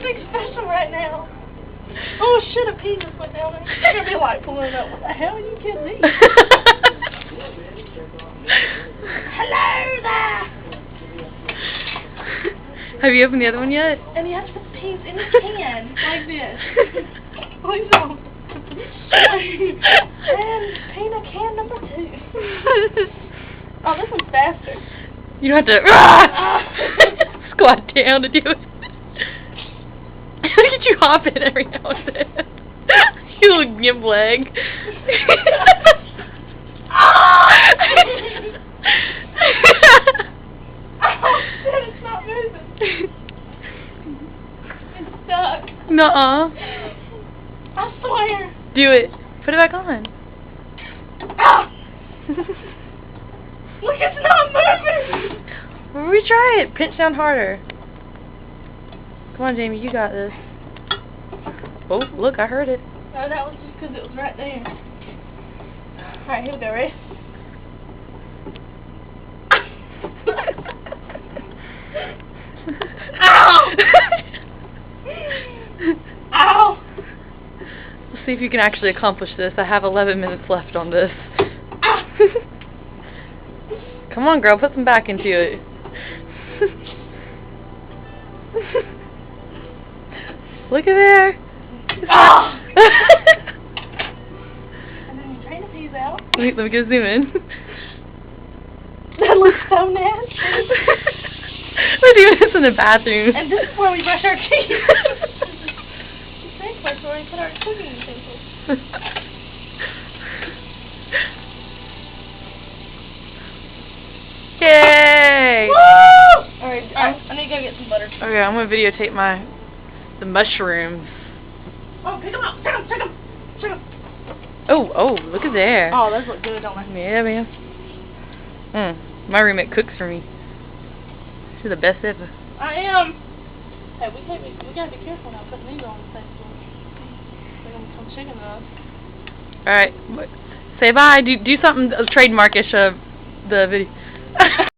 anything special right now. Oh shit, a pea just went down there. You're gonna be like pulling up. What the hell are you kidding me? Hello there! Have you opened the other one yet? And you have to put the peas in the can, like this. Please don't. And peanut can number 2. Oh, this one's faster. You don't have to squat down to do it. Look at you hopping every now and then. You little gimp leg. Oh shit, it's not moving. It's stuck. Nuh-uh. I swear. Do it. Put it back on. Ah! Look, it's not moving. Well, retry it. Pinch down harder. Come on, Jamie, you got this. Oh, look, I heard it. No, that was just because it was right there. Alright, here we go, ready? Ow! Ow! Let's see if you can actually accomplish this. I have 11 minutes left on this. Come on, girl, put some back into it. Look at there. Oh! And then you drain the peas out. Let me go zoom in. That looks so nasty. We're doing this in the bathroom. And this is where we brush our teeth. This is where we put our cooking utensils. Yay! Woo! Alright, I need to go get some butter. Okay, I'm gonna videotape the mushrooms. Oh, pick them up! Pick them! Pick them! Pick them! Oh, look at there. Oh, those look good, don't they? Yeah, man. My roommate cooks for me. She's the best ever. I am. Hey, we gotta be careful now putting these on the same floor. They're gonna become chicken to us. Alright, say bye. Do something trademarkish of the video.